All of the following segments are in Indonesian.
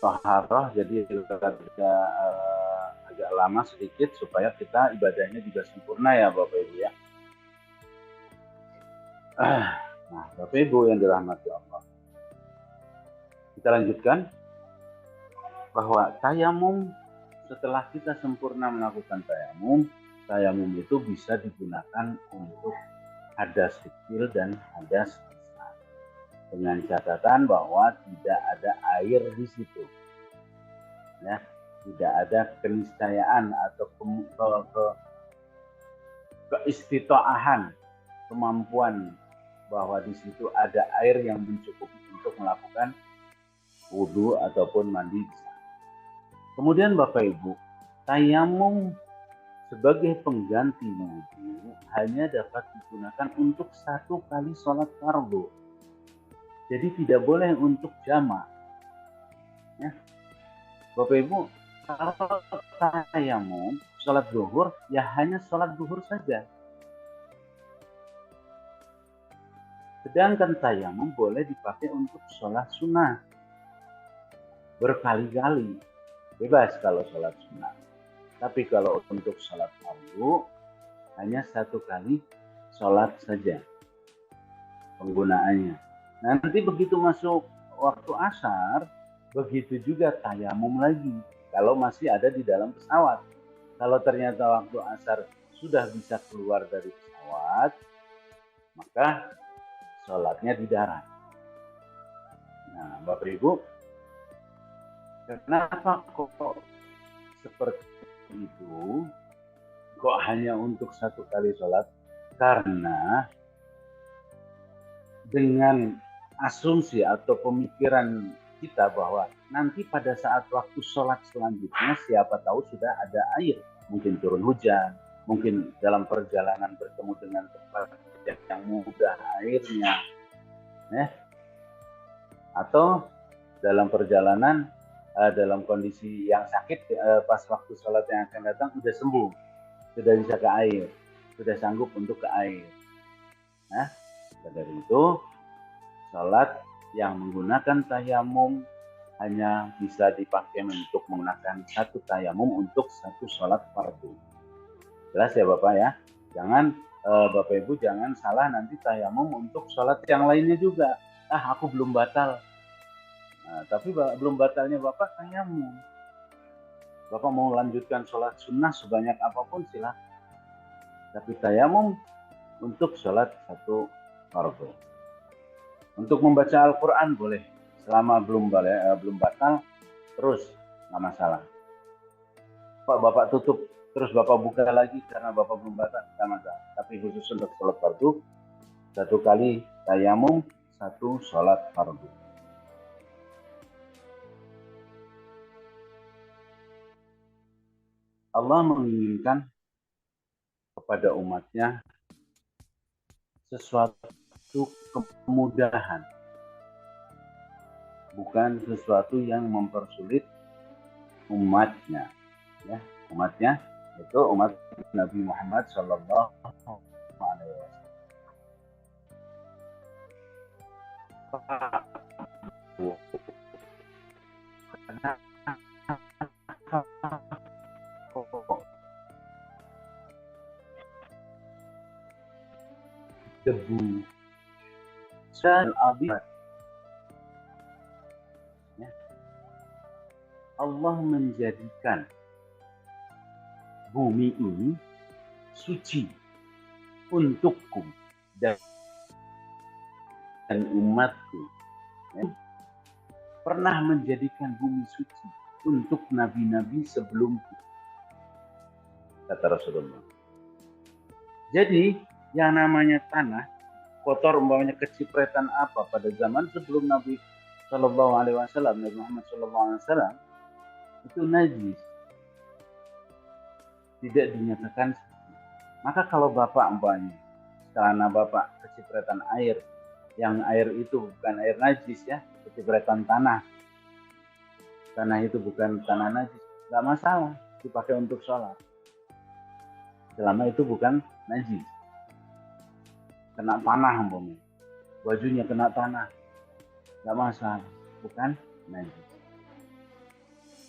taharah, jadi agak lama sedikit supaya kita ibadahnya juga sempurna ya Bapak Ibu ya. Nah, Bapak Ibu yang dirahmati Allah. Kita lanjutkan bahwa tayamum, setelah kita sempurna melakukan tayamum itu bisa digunakan untuk hadas kecil dan hadas besar. Dengan catatan bahwa tidak ada air di situ. Ya, tidak ada keniscayaan atau keistitoahan, kemampuan bahwa di situ ada air yang mencukupi untuk melakukan wudhu ataupun mandi. Kemudian Bapak Ibu, tayamum sebagai pengganti wudhu hanya dapat digunakan untuk 1 kali sholat fardu. Jadi tidak boleh untuk jamak. Ya. Bapak Ibu, kalau tayamum sholat zuhur ya hanya sholat zuhur saja. Sedangkan tayamum boleh dipakai untuk sholat sunnah berkali-kali. Bebas kalau sholat sunnah. Tapi kalau untuk sholat fardu hanya 1 kali sholat saja penggunaannya. Nanti begitu masuk waktu asar, begitu juga tayamum lagi. Kalau masih ada di dalam pesawat. Kalau ternyata waktu asar sudah bisa keluar dari pesawat, maka sholatnya di darat. Nah, Bapak Ibu, kenapa kok seperti itu? Kok hanya untuk 1 kali sholat? Karena dengan asumsi atau pemikiran kita bahwa nanti pada saat waktu sholat selanjutnya siapa tahu sudah ada air. Mungkin turun hujan, mungkin dalam perjalanan bertemu dengan tempat yang mudah airnya. Atau dalam perjalanan dalam kondisi yang sakit pas waktu sholat yang akan datang sudah sembuh, sudah bisa ke air, sudah sanggup untuk ke air. Nah, dari itu sholat yang menggunakan tayamum hanya bisa dipakai untuk menggunakan 1 tayamum untuk 1 sholat fardu. Jelas ya Bapak ya? Jangan Bapak Ibu jangan salah nanti tayamum untuk sholat yang lainnya juga. Aku belum batal. Nah, tapi belum batalnya Bapak tayamum. Bapak mau lanjutkan sholat sunnah sebanyak apapun silakan. Tapi tayamum untuk sholat 1 fardu. Untuk membaca Al-Quran boleh. Selama belum batal, terus nggak masalah. Pak Bapak tutup, terus Bapak buka lagi karena Bapak belum batal, nggak masalah. Tapi khusus untuk sholat fardu, 1 kali tayamum, 1 sholat fardu. Allah menginginkan kepada umatnya sesuatu kemudahan, bukan sesuatu yang mempersulit umatnya. Ya, umatnya itu umat Nabi Muhammad Sallallahu Alaihi Wasallam. Debu dan abiat. Ya. Allah menjadikan bumi ini suci untukku dan umatku. Ya. Pernah menjadikan bumi suci untuk nabi-nabi sebelumku, kata Rasulullah. Jadi yang namanya tanah kotor, umpamanya kecipretan apa pada zaman sebelum Nabi Shallallahu Alaihi Wasallam, Nabi Muhammad Shallallahu Alaihi Wasallam itu najis, tidak dinyatakan. Maka kalau Bapak umpamanya celana Bapak kecipretan air, yang air itu bukan air najis ya, kecipretan tanah itu bukan tanah najis, nggak masalah, dipakai untuk sholat selama itu bukan najis. Kena tanah umpamanya, bajunya kena tanah, nggak masalah, bukan najis.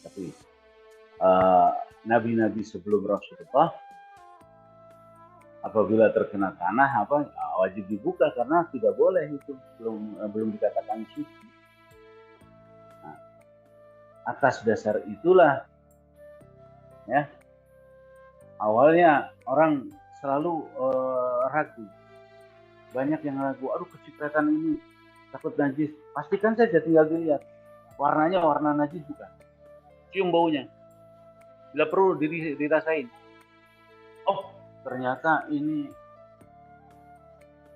Tapi nabi-nabi sebelum Rasulullah apabila terkena tanah wajib dibuka karena tidak boleh, itu belum dikatakan suci. Nah, atas dasar itulah ya awalnya orang selalu ragu. Banyak yang ragu, aduh kecipratan ini takut najis. Pastikan saja, tinggal dilihat warnanya warna najis bukan, cium baunya, bila perlu dirasain. Oh ternyata ini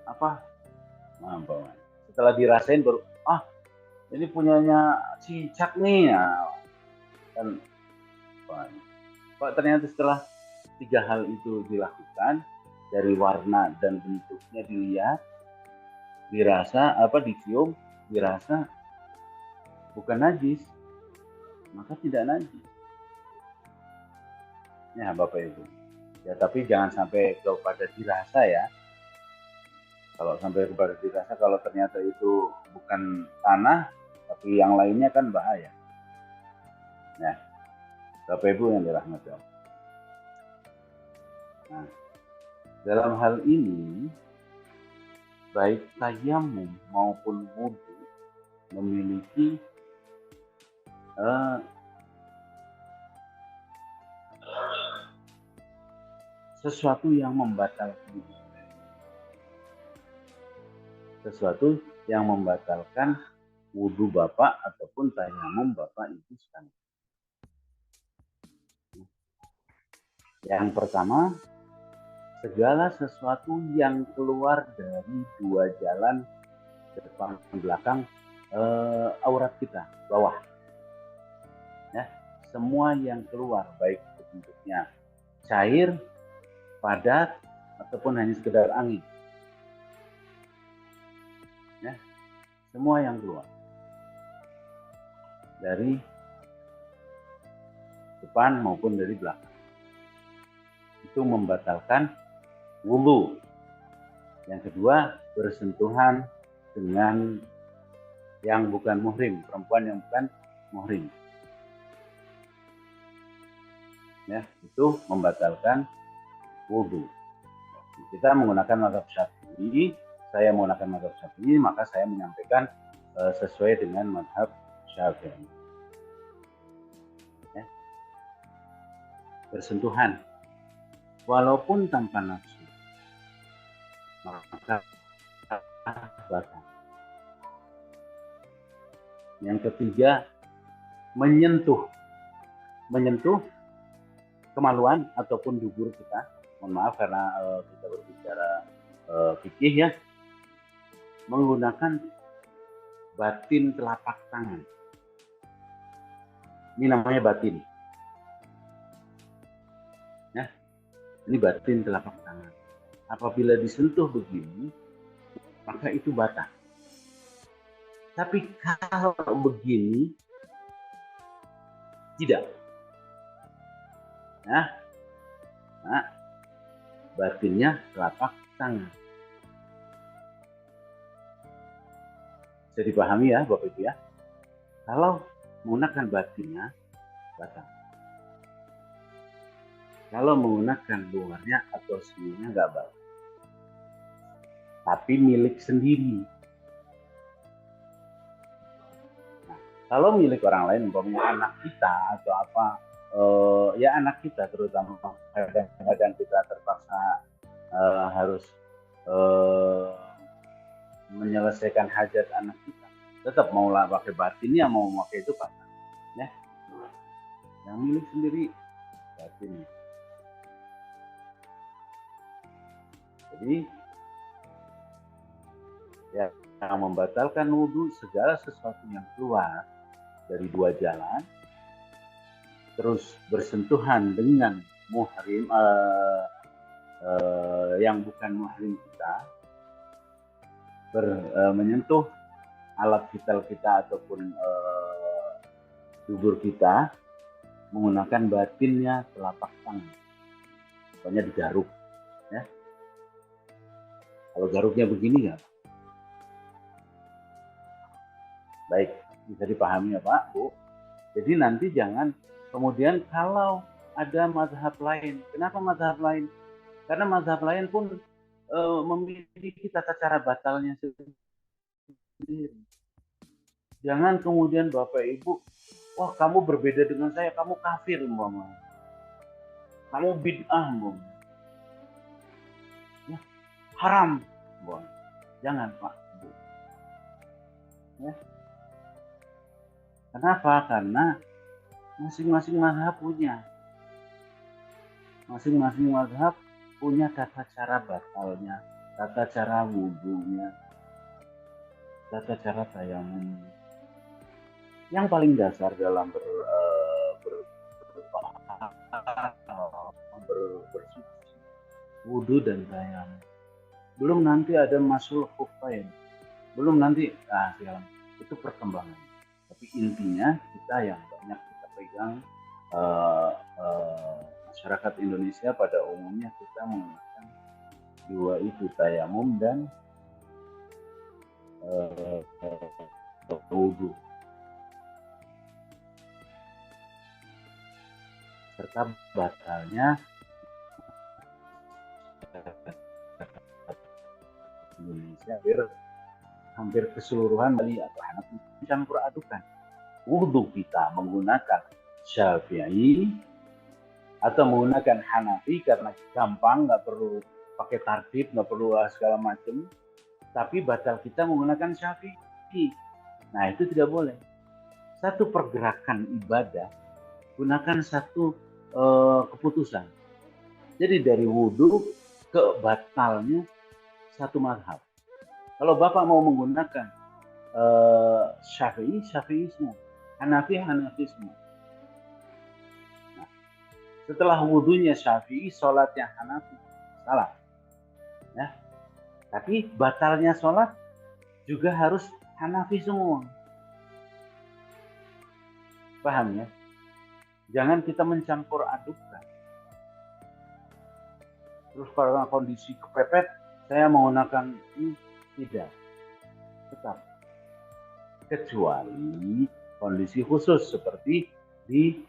apa, setelah dirasain baru ini punyanya cicak nih ya. Dan ternyata setelah 3 hal itu dilakukan, dari warna dan bentuknya dilihat, dirasa dicium, dirasa bukan najis, maka tidak najis. Ya Bapak Ibu. Ya tapi jangan sampai kepada dirasa ya. Kalau sampai kepada dirasa, kalau ternyata itu bukan tanah tapi yang lainnya kan bahaya. Nah, Bapak Ibu yang dirahmati Allah. Nah, dalam hal ini baik tayamum maupun wudu memiliki sesuatu yang membatalkan, wudu Bapak ataupun tayamum Bapak itu sekali. Yang pertama, segala sesuatu yang keluar dari 2 jalan depan belakang aurat kita, bawah. Ya, semua yang keluar, baik bentuknya cair, padat, ataupun hanya sekedar angin. Ya, semua yang keluar dari depan maupun dari belakang itu membatalkan wudu. Yang kedua, bersentuhan dengan yang bukan muhrim, perempuan yang bukan muhrim. Ya, itu membatalkan wudu. Kita menggunakan mazhab Syafi'i, saya menggunakan mazhab Syafi'i, maka saya menyampaikan sesuai dengan mazhab Syafi'i. Ya. Bersentuhan walaupun tanpa nafsu, maka batal. Yang ketiga, menyentuh kemaluan ataupun dubur kita. Mohon maaf karena kita berbicara fikih ya, menggunakan batin telapak tangan. Ini namanya batin. Ya, ini batin telapak tangan. Apabila disentuh begini, maka itu batal. Tapi kalau begini, tidak. Nah, batinnya telapak tangan. Bisa dipahami ya Bapak Ibu ya. Kalau menggunakan batinnya, batal. Kalau menggunakan luarnya atau sininya nggak batal. Tapi milik sendiri. Nah, kalau milik orang lain, umpamanya anak kita atau apa, ya anak kita terutama, kadang-kadang kita terpaksa harus menyelesaikan hajat anak kita, tetap mau lah pakai batinnya, mau pakai itu pakai ya. Yang milik sendiri batinnya. Jadi ya, yang membatalkan wudu segala sesuatu yang keluar dari 2 jalan, terus bersentuhan dengan muhrim yang bukan muhrim kita, menyentuh alat vital kita ataupun dubur kita menggunakan batinnya telapak tangan. Pokoknya digaruk ya. Kalau garuknya begini ya. Baik, bisa dipahami ya Pak, Bu. Jadi nanti jangan kemudian kalau ada mazhab lain. Kenapa mazhab lain? Karena mazhab lain pun memiliki tata cara batalnya sendiri. Jangan kemudian Bapak Ibu, wah kamu berbeda dengan saya, kamu kafir umpamanya. Kamu bid'ah umpamanya. Ya, haram. Bon. Jangan Pak. Ya. Kenapa? Karena masing-masing mazhab punya. Masing-masing mazhab punya tata cara batalnya, tata cara wudhunya, tata cara tayamum. Yang paling dasar dalam bersuci, wudhu dan tayamum. Belum nanti ada masul khufain, belum nanti segala itu perkembangan. Tapi intinya kita yang banyak kita pegang masyarakat Indonesia pada umumnya kita menggunakan dua itu, tayamum dan wudhu. Serta batalnya Indonesia hampir keseluruhan Bali atau Hanafi campur adukan. Wudhu kita menggunakan Syafi'i atau menggunakan Hanafi karena gampang, nggak perlu pakai tartib, nggak perlu segala macam. Tapi batal kita menggunakan Syafi'i. Nah itu tidak boleh. Satu pergerakan ibadah gunakan satu keputusan. Jadi dari wudhu ke batalnya satu mazhab. Kalau Bapak mau menggunakan Syafi'i, Syafi'i semua. Hanafi, Hanafi semua. Nah, setelah wudhunya Syafi'i, sholatnya Hanafi, salah. Ya. Tapi batalnya sholat juga harus Hanafi semua. Paham ya? Jangan kita mencampur adukkan. Terus karena kondisi kepepet, saya menggunakan ini, tidak. Tetap. Kecuali kondisi khusus seperti di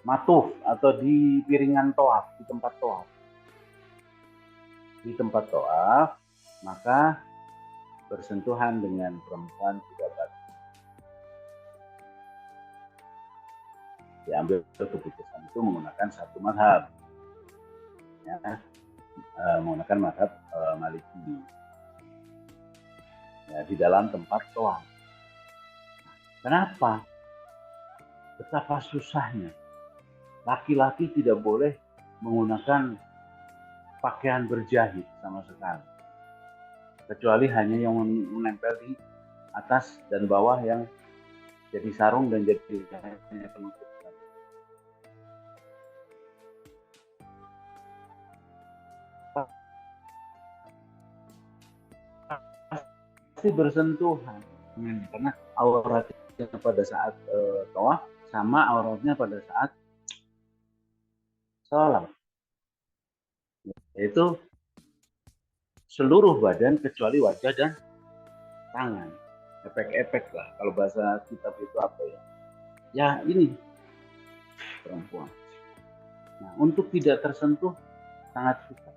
matuf atau di piringan toaf, di tempat toaf. Di tempat toaf, maka bersentuhan dengan perempuan tidak batal. Diambil keputusan itu menggunakan satu mazhab, ya, menggunakan mazhab Maliki, ya, di dalam tempat toaf. Kenapa? Betapa susahnya. Laki-laki tidak boleh menggunakan pakaian berjahit sama sekali, kecuali hanya yang menempel di atas dan bawah yang jadi sarung dan jadi penutup. Pasti bersentuhan karena auratnya pada saat tawaf sama auratnya pada saat sholat, yaitu seluruh badan kecuali wajah dan tangan. Efek-efek lah kalau bahasa kitab itu apa ya? Ya ini perempuan. Nah, untuk tidak tersentuh sangat susah.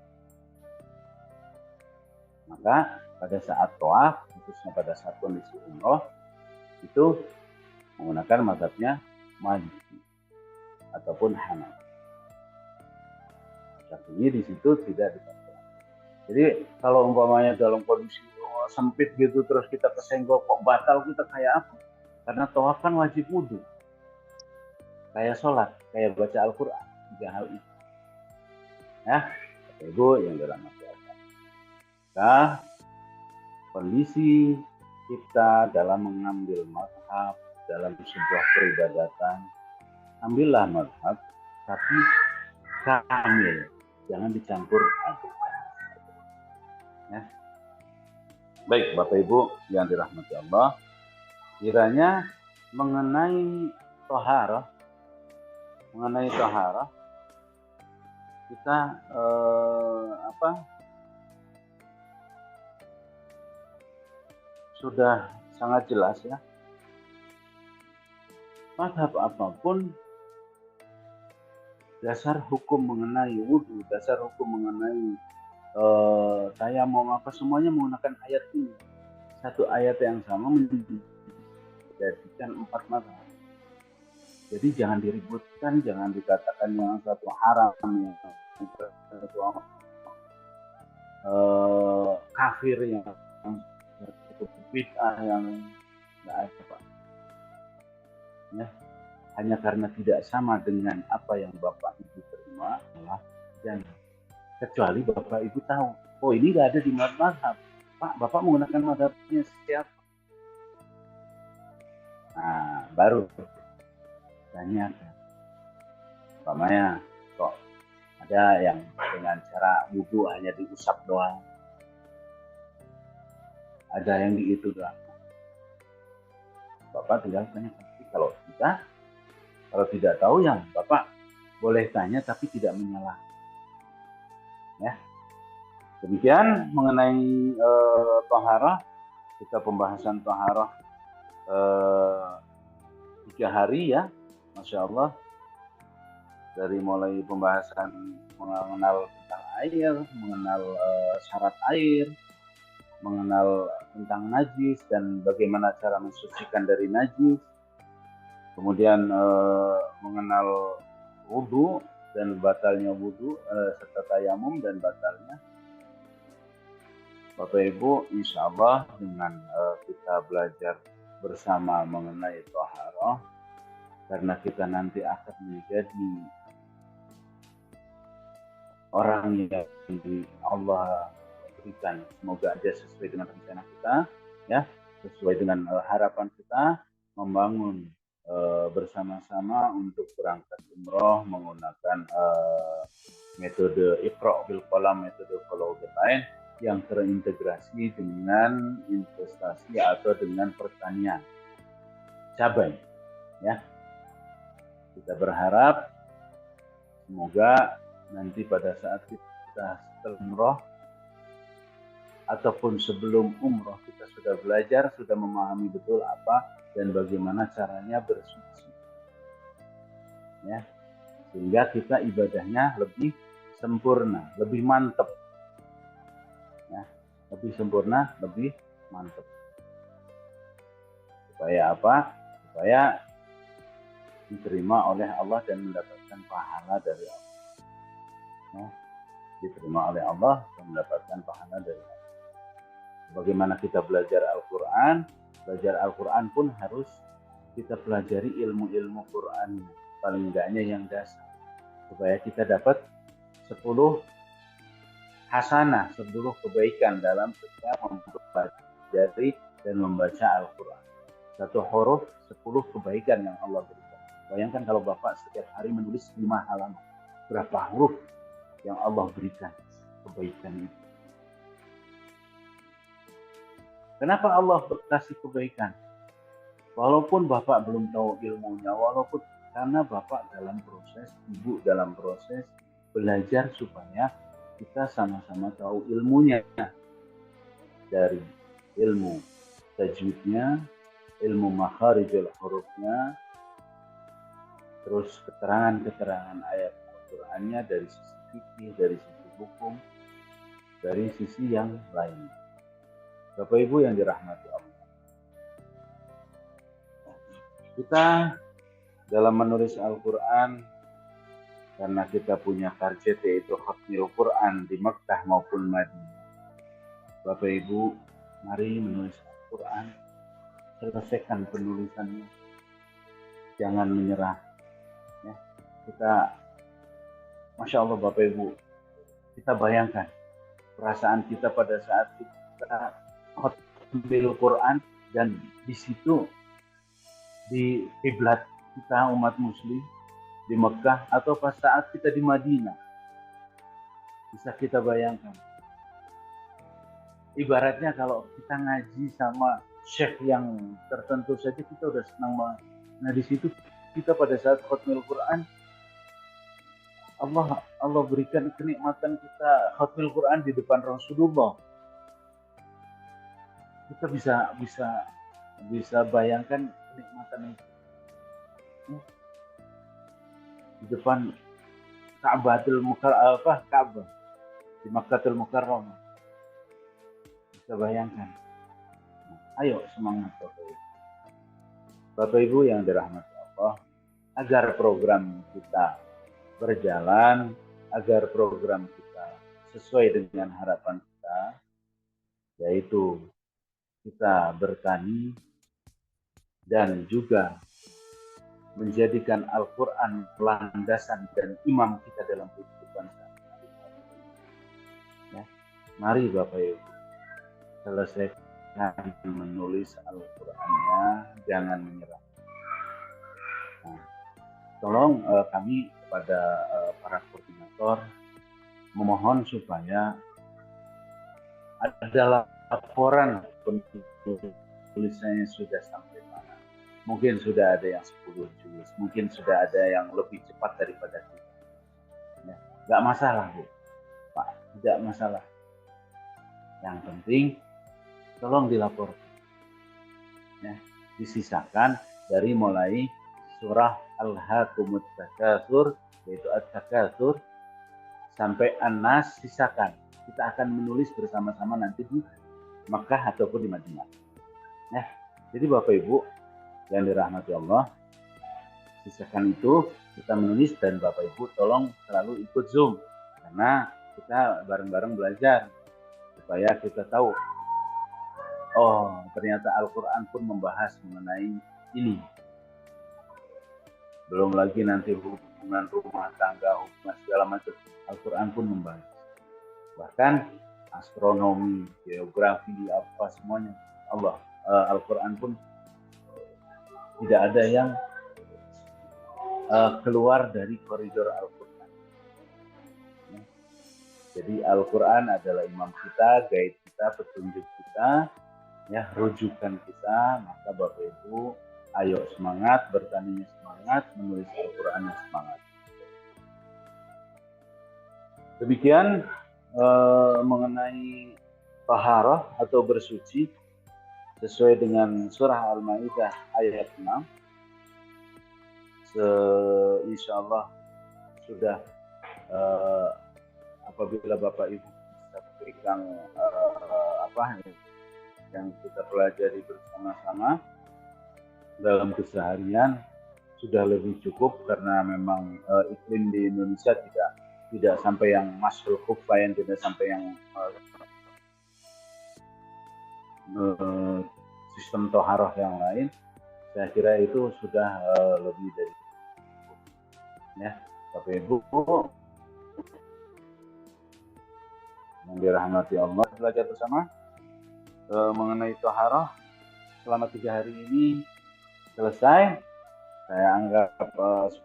Maka pada saat tawaf, khususnya pada saat kondisi umroh, itu menggunakan mazhabnya Maliki ataupun Hanafi. Syafi'i di situ tidak dipakai. Jadi kalau umpamanya dalam kondisi sempit gitu terus kita kesenggol kok batal, kita kayak apa? Karena tawaf kan wajib wudhu, kayak sholat, kayak baca Al-Quran, 3 hal itu. Ya, Ibu yang dalam masyarakat. Nah, kondisi kita dalam mengambil mazhab dalam sebuah peribadatan, ambillah mazhab tapi kamil, jangan dicampur adukan. Ya. Baik Bapak Ibu yang dirahmati Allah, kiranya mengenai toharah, kita sudah sangat jelas ya. mazhab apapun, dasar hukum mengenai wudhu, dasar hukum mengenai tayamum apa semuanya menggunakan ayat ini. Satu ayat yang sama menjadikan 4 mazhab. Jadi jangan diributkan, jangan dikatakan yang satu haram, yang satu kafir, yang satu bid'ah, yang tidak ada, Pak. Ya, hanya karena tidak sama dengan apa yang Bapak Ibu terima, dan kecuali Bapak Ibu tahu, oh ini nggak ada di mazhab. Pak, Bapak menggunakan mazhabnya siapa? Nah, baru tanyakan. Umpamanya, kok ada yang dengan cara wudhu hanya diusap doang, ada yang di itu doang. Bapak tinggal tanya, tapi kalau tidak tahu yang Bapak boleh tanya tapi tidak menyalahkan. Ya, demikian mengenai toharah. Kita pembahasan toharah 3 hari ya, Masya Allah. Dari mulai pembahasan mengenal tentang air, mengenal syarat air, mengenal tentang najis dan bagaimana cara mensucikan dari najis, kemudian mengenal wudhu dan batalnya wudhu, serta tayamum dan batalnya. Bapak Ibu, insya Allah dengan kita belajar bersama mengenai toharoh, karena kita nanti akan menjadi orang yang Allah berikan, semoga aja sesuai dengan rencana kita, ya, sesuai dengan harapan kita, membangun bersama-sama untuk berangkat umroh menggunakan metode Iqra' bil Qalam, metode follow the line yang terintegrasi dengan investasi atau dengan pertanian cabai, ya. Kita berharap semoga nanti pada saat kita setelah umroh ataupun sebelum umroh kita sudah belajar, sudah memahami betul apa dan bagaimana caranya bersuci, ya, sehingga kita ibadahnya lebih sempurna, lebih mantap, ya, lebih sempurna, lebih mantap. Supaya apa? Supaya diterima oleh Allah dan mendapatkan pahala dari Allah. Ya, diterima oleh Allah dan mendapatkan pahala dari Allah. Bagaimana kita belajar Al-Quran? Belajar Al-Quran pun harus kita pelajari ilmu-ilmu Quran, paling enggaknya yang dasar, supaya kita dapat 10 hasanah, 10 kebaikan dalam setiap mempelajari dan membaca Al-Quran. Satu huruf 10 kebaikan yang Allah berikan. Bayangkan kalau Bapak setiap hari menulis 5 halaman, berapa huruf yang Allah berikan kebaikan itu. Kenapa Allah kasih kebaikan? Walaupun Bapak belum tahu ilmunya, walaupun karena Bapak dalam proses, Ibu dalam proses belajar supaya kita sama-sama tahu ilmunya, dari ilmu tajwidnya, ilmu makharijul hurufnya, terus keterangan-keterangan ayat Al-Qur'annya dari sisi fikih, dari sisi hukum, dari sisi yang lain. Bapak Ibu yang dirahmati Allah, kita dalam menulis Al-Quran, karena kita punya target yaitu khatmil Quran di Mekkah maupun Madinah. Bapak Ibu, mari menulis Al-Quran, selesaikan penulisannya, jangan menyerah. Ya, kita, Masya Allah Bapak Ibu, kita bayangkan perasaan kita pada saat kita khatmil Quran dan di situ di kiblat kita umat muslim di Mekah atau pas saat kita di Madinah. Bisa kita bayangkan. Ibaratnya kalau kita ngaji sama syekh yang tertentu saja kita udah senang banget. Nah di situ kita pada saat khatmil Quran, Allah berikan kenikmatan kita khatmil Quran di depan Rasulullah. Kita bisa bayangkan kenikmatan itu. di depan Ka'bah di Makkahul Mukarramah. Bisa bayangkan. Ayo semangat Bapak Ibu yang dirahmati Allah, agar program kita berjalan, agar program kita sesuai dengan harapan kita, yaitu kita bertani dan juga menjadikan Al-Quran landasan dan imam kita dalam kehidupan sehari-hari. Ya. Mari Bapak Ibu, selesaikan menulis Al-Qurannya, jangan menyerah. Nah, tolong kami kepada para koordinator memohon supaya ada laporan tulisannya sudah sampai mana. Mungkin sudah ada yang 10 juz, mungkin sudah ada yang lebih cepat daripada kita. Ya, nggak masalah Bu, Pak, tidak masalah. Yang penting tolong dilaporkan. Ya, disisakan dari mulai surah Al-Hakumut Takatsur, yaitu At-Takatsur, sampai An-Nas, sisakan. Kita akan menulis bersama-sama nanti di Makkah ataupun di Madinah. Ya, jadi Bapak Ibu yang dirahmati Allah, sisakan itu kita menulis, dan Bapak Ibu tolong selalu ikut Zoom karena kita bareng-bareng belajar supaya kita tahu, oh ternyata Al-Quran pun membahas mengenai ini. Belum lagi nanti hubungan rumah tangga, hubungan segala macam, Al-Quran pun membahas. Bahkan astronomi, geografi, apa semuanya, Al-Quran pun tidak ada yang keluar dari koridor Al-Quran. Jadi Al-Quran adalah imam kita, guide kita, petunjuk kita, ya, rujukan kita. Maka Bapak Ibu, ayo semangat, bertaninya semangat, menulis Al-Qurannya semangat. Demikian mengenai taharah atau bersuci sesuai dengan surah Al-Maidah ayat 6. Insya Allah sudah apabila Bapak Ibu bisa berikan yang kita pelajari bersama-sama dalam keseharian sudah lebih cukup, karena memang iklim di Indonesia tidak sampai yang masul khuffain, tidak sampai yang sistem toharoh yang lain. Saya kira itu sudah lebih dari ya Bapak Ibu yang dirahmati Allah, belajar bersama mengenai toharoh selama 3 hari ini selesai. Saya anggap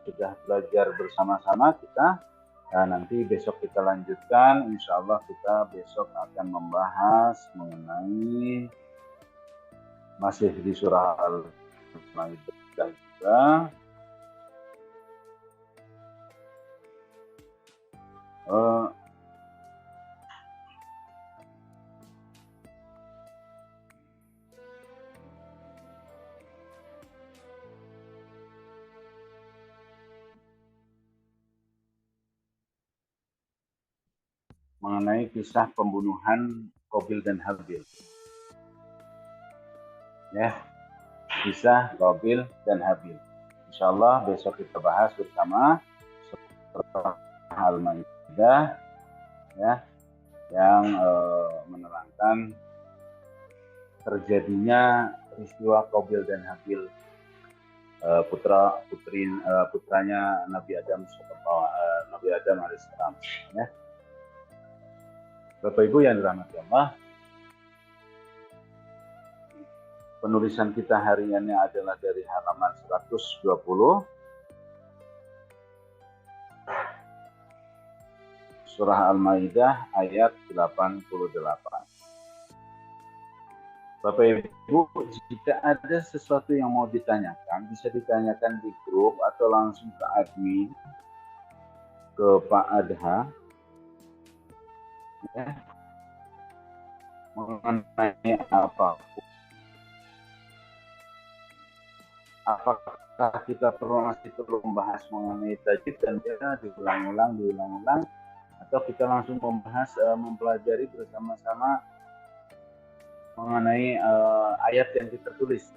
sudah belajar bersama-sama kita. Nah, nanti besok kita lanjutkan. Insya Allah kita besok akan membahas mengenai masih di surah Al-Maidah juga. Mengenai kisah pembunuhan Qabil dan Habil. Ya, kisah Qabil dan Habil. Insya Allah besok kita bahas bersama surah Al-Maidah, ya, yang menerangkan terjadinya peristiwa Qabil dan Habil, putranya Nabi Adam alaihissalam. Ya. Bapak Ibu yang dirahmati Allah, penulisan kita hari ini adalah dari halaman 120 surah Al-Maidah ayat 88. Bapak Ibu, jika ada sesuatu yang mau ditanyakan, bisa ditanyakan di grup atau langsung ke admin, ke Pak Adha, ya, mengenai apapun. apakah kita masih perlu membahas mengenai tajwid dan dia diulang-ulang, atau kita langsung membahas mempelajari bersama-sama mengenai ayat yang kita tulis.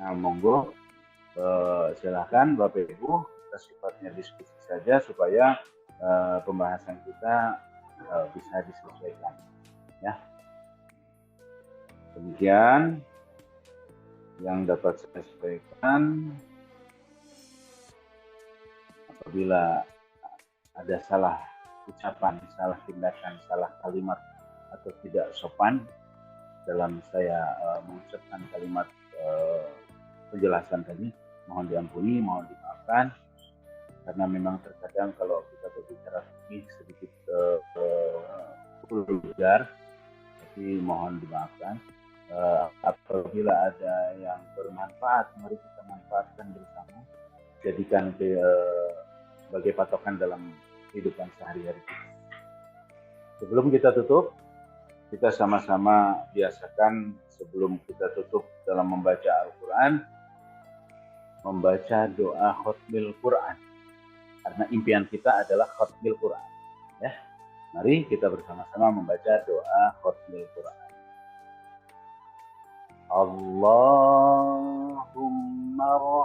Nah, monggo silahkan Bapak Ibu, kita sifatnya diskusi saja supaya pembahasan kita bisa disesuaikan. Ya, demikian yang dapat saya sampaikan. Apabila ada salah ucapan, salah tindakan, salah kalimat atau tidak sopan dalam saya mengucapkan kalimat penjelasan tadi, mohon diampuni, mohon dimaafkan, karena memang terkadang kalau kita berbicara sedikit vulgar, tapi mohon dimaafkan. Apabila ada yang bermanfaat, mari kita manfaatkan bersama, jadikan sebagai patokan dalam kehidupan sehari-hari kita. Sebelum kita tutup, kita sama-sama biasakan sebelum kita tutup dalam membaca Al-Quran, membaca doa khotmil Quran. Karena impian kita adalah khotmil Quran. Ya, mari kita bersama-sama membaca doa khotmil Quran. Allahumma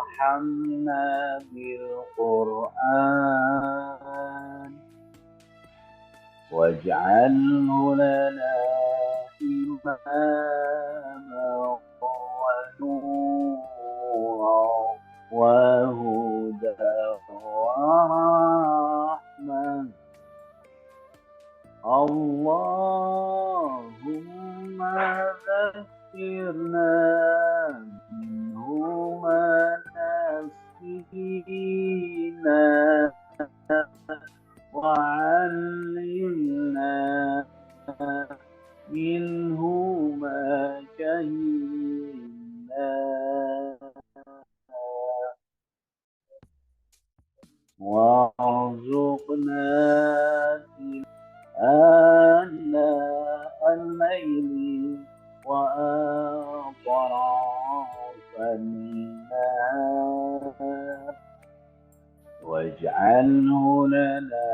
arhamna bil Quran waj'alhu lana imama wa nura wa huda wa rahmah. Allahumma ذكرنا منه ما نسينا وعلمنا منه ما جهلنا وارزقنا آناء الليل وأطراف النهار واجعله لنا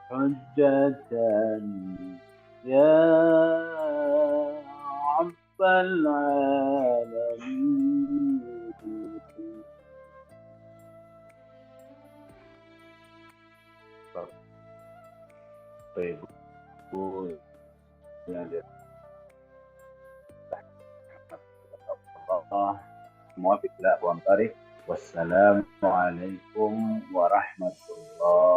حجة يا رب العالمين. Semua tidak buang tarik. Wassalamualaikum warahmatullahi